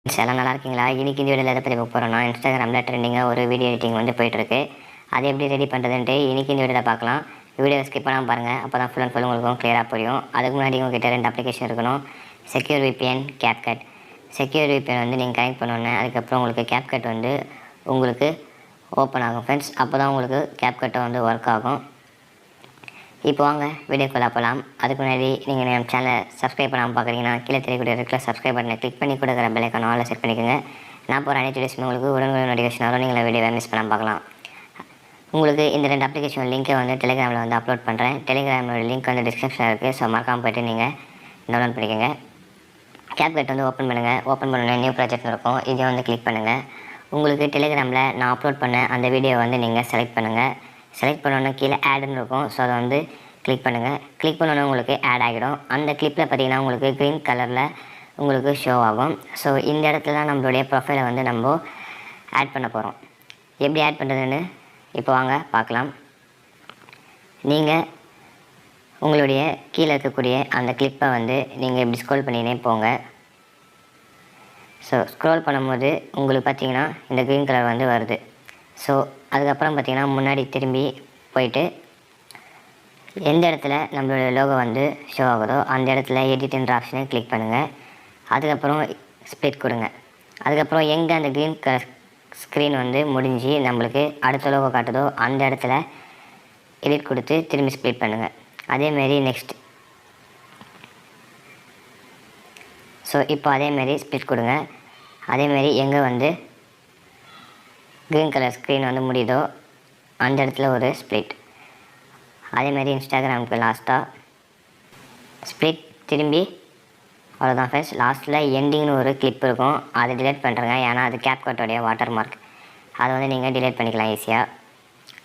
எல்லாம் நல்லா இருக்கீங்களா? இன்றைக்கி இந்த வீடியோவில் எதை பற்றி பார்க்க போகிறோம்னா, இன்ஸ்டாகிராமில் ட்ரெண்டிங்காக ஒரு வீடியோ எடிட்டிங் வந்து போயிட்டுருக்கு. அதை எப்படி ரெடி பண்ணுறதுன்ட்டு இன்றைக்கி இந்த வீடியோவில் பார்க்கலாம். வீடியோவை ஸ்கிப் பண்ணாமல் பாருங்கள். அப்போ தான் ஃபுல் அண்ட் ஃபுல் உங்களுக்கு கிளியராக புரியும். அதுக்கு முன்னாடி உங்கள்கிட்ட 2 அப்ளிகேஷன் இருக்கணும். Secure VPN, Capcut. Secure VPN வந்து நீங்கள் கனெக்ட் பண்ணோன்னே அதுக்கப்புறம் உங்களுக்கு Capcut வந்து உங்களுக்கு ஓப்பன் ஆகும் ஃப்ரெண்ட்ஸ். அப்போ தான் உங்களுக்கு Capcut வந்து ஒர்க் ஆகும். இப்போ வாங்க வீடியோக்குள்ளே போகலாம். அதுக்கு முன்னாடி நீங்கள் நம்ம சேனலை சப்ஸ்கிரைப் பண்ணாமல் பார்க்குறீங்கன்னா கீழே தெரியக்கூடிய இருக்கிற சப்ஸ்கிரைப் பட்டனை கிளிக் பண்ணி கொடுக்குற பெல்லைக்கான ஆல்ல செட் பண்ணிக்கோங்க. நான் போகிற அனைத்து வீடியோஸுமே உங்களுக்கு உடனுக்குடன் நோட்டிஃபிகேஷன் வரும். நீங்கள் வீடியோவை மிஸ் பண்ணாமல் பார்க்கலாம். உங்களுக்கு இந்த 2 அப்ளிகேஷன் லிங்க்கை வந்து டெலிகிராமில் வந்து அப்லோட் பண்ணுறேன். டெலிகிராமோட லிங்க் வந்து டிஸ்கிரிப்ஷனில் இருக்குது. ஸோ மறக்காமல் போய்ட்டு நீங்கள் டவுன்லோட் பண்ணிக்கோங்க. Capcut வந்து ஓப்பன் பண்ணுங்கள். ஓப்பன் பண்ணோன்னே நியூ ப்ராஜெக்ட் இருக்கும். இதை வந்து கிளிக் பண்ணுங்கள். உங்களுக்கு டெலிகிராமில் நான் அப்லோட் பண்ண அந்த வீடியோவை வந்து நீங்கள் செலக்ட் பண்ணுங்கள். செலக்ட் பண்ணோன்னே கீழே ஆடுன்னு இருக்கும். ஸோ அதை வந்து கிளிக் பண்ணுங்கள். கிளிக் பண்ணோன்னே உங்களுக்கு ஆட் ஆகிடும். அந்த கிளிப்பில் பார்த்தீங்கன்னா உங்களுக்கு க்ரீன் கலரில் உங்களுக்கு ஷோ ஆகும். ஸோ இந்த இடத்துல தான் நம்மளுடைய ப்ரொஃபைலை வந்து நம்ம ஆட் பண்ண போகிறோம். எப்படி ஆட் பண்ணுறதுன்னு இப்போ வாங்க பார்க்கலாம். நீங்கள் உங்களுடைய கீழே இருக்கக்கூடிய அந்த கிளிப்பை வந்து நீங்கள் இப்படி ஸ்க்ரோல் பண்ணினே போங்க. ஸோ ஸ்க்ரோல் பண்ணும்போது உங்களுக்கு பார்த்தீங்கன்னா இந்த க்ரீன் கலர் வந்து வருது. ஸோ அதுக்கப்புறம் பார்த்தீங்கன்னா முன்னாடி திரும்பி போயிட்டு எந்த இடத்துல நம்மளுடைய லோகோ வந்து ஷோ ஆகுதோ அந்த இடத்துல எடிட்ன்ற ஆப்ஷனை கிளிக் பண்ணுங்கள். அதுக்கப்புறம் ஸ்ப்ளிட் கொடுங்க. அதுக்கப்புறம் எங்கே அந்த க்ரீன் கலர் ஸ்க்ரீன் வந்து முடிஞ்சு நம்மளுக்கு அடுத்த லோகோ காட்டுதோ அந்த இடத்துல எடிட் கொடுத்து திரும்பி ஸ்ப்ளிட் பண்ணுங்கள். அதேமாரி நெக்ஸ்ட். ஸோ இப்போ அதேமாரி ஸ்ப்ளிட் கொடுங்க. அதேமாரி எங்கே வந்து க்ரீன் கலர் ஸ்க்ரீன் வந்து முடியுதோ அந்த இடத்துல ஒரு ஸ்ப்ளிட். அதேமாதிரி இன்ஸ்டாகிராமுக்கு லாஸ்ட்டாக ஸ்ப்ளிட் திரும்பி அவ்வளோதான் ஃப்ரெண்ட்ஸ். லாஸ்ட்டில் எண்டிங்னு ஒரு கிளிப் இருக்கும். அதை டிலீட் பண்ணுறேங்க. ஏன்னா அது Capcutோடைய வாட்டர் மார்க். அதை வந்து நீங்கள் டிலீட் பண்ணிக்கலாம் ஈஸியாக.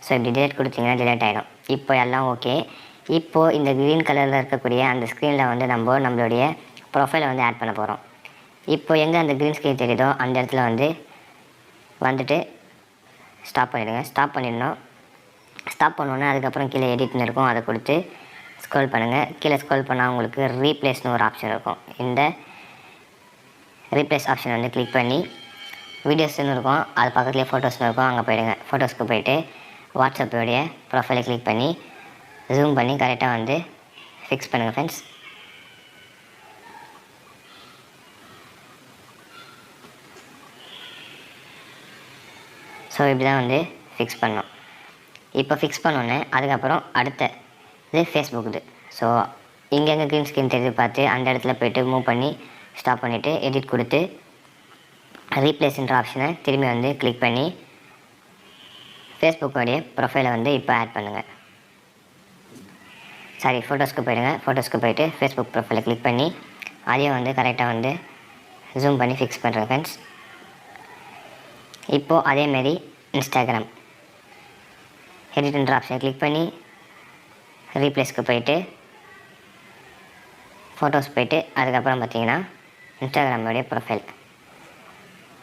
ஸோ இப்படி டிலீட் கொடுத்தீங்கன்னா டிலீட் ஆகிடும். இப்போ எல்லாம் ஓகே. இப்போது இந்த க்ரீன் கலரில் இருக்கக்கூடிய அந்த ஸ்க்ரீனில் வந்து நம்மளுடைய ப்ரொஃபைலை வந்து ஆட் பண்ண போகிறோம். இப்போ எங்கே அந்த க்ரீன் ஸ்க்ரீன் தெரியுதோ அந்த இடத்துல வந்துட்டு ஸ்டாப் பண்ணிவிடுங்க. ஸ்டாப் பண்ணிடணும். ஸ்டாப் பண்ணோன்னே அதுக்கப்புறம் கீழே எடிட்னு இருக்கும். அதை கொடுத்து ஸ்க்ரோல் பண்ணுங்கள். கீழே ஸ்க்ரோல் பண்ணால் உங்களுக்கு ரீப்ளேஸ்னு ஒரு ஆப்ஷன் இருக்கும். இந்த ரீப்ளேஸ் ஆப்ஷன் வந்து கிளிக் பண்ணி வீடியோஸ்னு இருக்கும். அது பக்கத்துலேயே ஃபோட்டோஸ்னு இருக்கும். அங்கே போயிடுங்க. ஃபோட்டோஸ்க்கு போய்ட்டு வாட்ஸ்அப்போடைய ப்ரொஃபைலை கிளிக் பண்ணி ஜூம் பண்ணி கரெக்டாக வந்து ஃபிக்ஸ் பண்ணுங்கள் ஃப்ரெண்ட்ஸ். ஸோ இப்படி தான் வந்து ஃபிக்ஸ் பண்ணோம். இப்போ ஃபிக்ஸ் பண்ணோன்னே அதுக்கப்புறம் அடுத்த இது ஃபேஸ்புக் இது. ஸோ இங்கெங்கே க்ரீன் ஸ்க்ரீன் தெரிஞ்சு பார்த்து அந்த இடத்துல போய்ட்டு மூவ் பண்ணி ஸ்டாப் பண்ணிவிட்டு எடிட் கொடுத்து ரீப்ளேஸ்ன்ற ஆப்ஷனை திரும்பி வந்து கிளிக் பண்ணி ஃபேஸ்புக்கோடைய ப்ரொஃபைலை வந்து இப்போ ஆட் பண்ணுங்கள். சாரி, ஃபோட்டோஸ்க்கு போய்டுங்க. ஃபோட்டோஸ்க்கு போய்ட்டு ஃபேஸ்புக் ப்ரொஃபைலை கிளிக் பண்ணி அதையும் வந்து கரெக்டாக வந்து ஜூம் பண்ணி ஃபிக்ஸ் பண்ணுறேன் ஃப்ரெண்ட்ஸ். இப்போது அதேமாரி இன்ஸ்டாகிராம் எடிட்ன்ற ஆப்ஷனை கிளிக் பண்ணி ரீப்ளேஸ்க்கு போய்ட்டு ஃபோட்டோஸ் போய்ட்டு அதுக்கப்புறம் பார்த்தீங்கன்னா இன்ஸ்டாகிராமோடைய ப்ரொஃபைல்.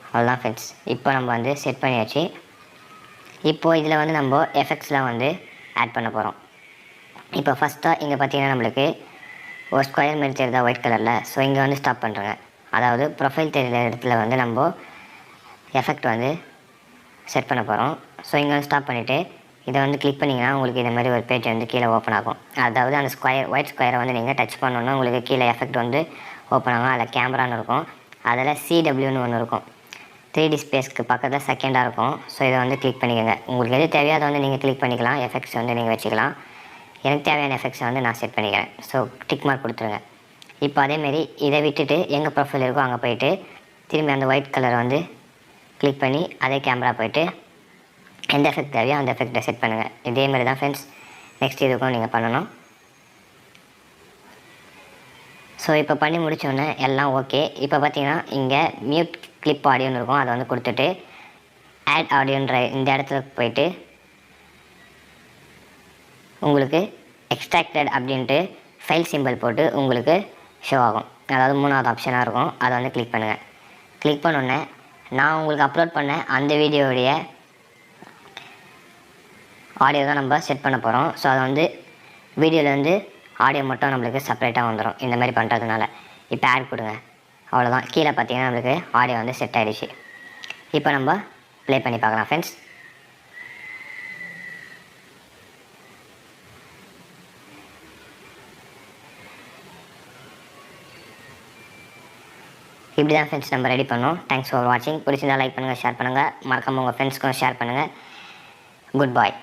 அவ்வளோதான் ஃப்ரெண்ட்ஸ். இப்போ நம்ம வந்து செட் பண்ணியாச்சு. இப்போது இதில் வந்து நம்ம எஃபெக்ட்ஸ்லாம் வந்து ஆட் பண்ண போகிறோம். இப்போ ஃபஸ்ட்டாக இங்கே பார்த்தீங்கன்னா நம்மளுக்கு ஒரு ஸ்கொயர் மாரி தெரியுதா ஒயிட் கலரில். ஸோ இங்கே வந்து ஸ்டாப் பண்ணுறேங்க. அதாவது ப்ரொஃபைல் தெரிகிற இடத்துல வந்து நம்ம எஃபெக்ட் வந்து செட் பண்ண போகிறோம். ஸோ இங்கே வந்து ஸ்டாப் பண்ணிவிட்டு இதை வந்து கிளிக் பண்ணிங்கன்னா உங்களுக்கு இந்த மாதிரி ஒரு பேஜ் வந்து கீழே ஓப்பன் ஆகும். அதாவது அந்த ஒயிட் ஸ்கொயரை வந்து நீங்கள் டச் பண்ணோன்னா உங்களுக்கு கீழே எஃபெக்ட் வந்து ஓப்பன் ஆகும். அதில் கேமரான்னு இருக்கும். அதில் CWன்னு ஒன்று இருக்கும். 3D ஸ்பேஸ்க்கு பக்கத்தில் செகண்டாக இருக்கும். ஸோ இதை வந்து கிளிக் பண்ணிக்கோங்க. உங்களுக்கு எது தேவையோ அதை வந்து நீங்கள் கிளிக் பண்ணிக்கலாம். எஃபெக்ட்ஸ் வந்து நீங்கள் வச்சுக்கலாம். எனக்கு தேவையான எஃபெக்ட்ஸை வந்து நான் செட் பண்ணிக்கிறேன். ஸோ டிக் மார்க் கொடுத்துருங்க. இப்போ அதேமாரி இதை விட்டுட்டு எங்கள் ப்ரொஃபைல் இருக்கோ அங்கே போய்ட்டு திரும்பி அந்த ஒயிட் கலரை வந்து கிளிக் பண்ணி அதே கேமரா போய்ட்டு எந்த எஃபெக்ட் தேவையோ அந்த எஃபெக்டை செட் பண்ணுங்கள். இதேமாதிரி தான் ஃப்ரெண்ட்ஸ் நெக்ஸ்ட் இதுக்கும் நீங்கள் பண்ணணும். ஸோ இப்போ பண்ணி முடித்தோடனே எல்லாம் ஓகே. இப்போ பார்த்தீங்கன்னா இங்கே மியூட் கிளிப் ஆடியோன்னு இருக்கும். அதை வந்து கொடுத்துட்டு ஆட் ஆடியோன்ற இந்த இடத்துல போய்ட்டு உங்களுக்கு எக்ஸ்ட்ராக்டட் அப்படின்ட்டு ஃபைல் சிம்பிள் போட்டு உங்களுக்கு ஷோ ஆகும். அதாவது 3வது ஆப்ஷனாக இருக்கும். அதை வந்து கிளிக் பண்ணுங்கள். கிளிக் பண்ணோன்னே நான் உங்களுக்கு அப்லோட் பண்ண அந்த வீடியோவுடைய ஆடியோ தான் நம்ம செட் பண்ண போகிறோம். ஸோ அதை வந்து வீடியோவில் வந்து ஆடியோ மட்டும் நம்மளுக்கு செப்பரேட்டாக வந்துடும் இந்த மாதிரி பண்ணுறதுனால. இப்போ ஆட் கொடுங்க. அவ்வளோதான். கீழே பார்த்தீங்கன்னா நம்மளுக்கு ஆடியோ வந்து செட் ஆகிடுச்சு. இப்போ நம்ம ப்ளே பண்ணி பார்க்கலாம் ஃப்ரெண்ட்ஸ். இப்படி தான் ஃப்ரெண்ட்ஸ் நம்ம ரெடி பண்ணோம். தேங்க்ஸ் ஃபார் வாட்சிங். பிடிச்சிருந்தா லைக் பண்ணுங்கள், ஷேர் பண்ணுங்கள், மறக்காமல் உங்கள் ஃப்ரெண்ட்ஸ்க்கும் ஷேர் பண்ணுங்கள். குட் பாய்.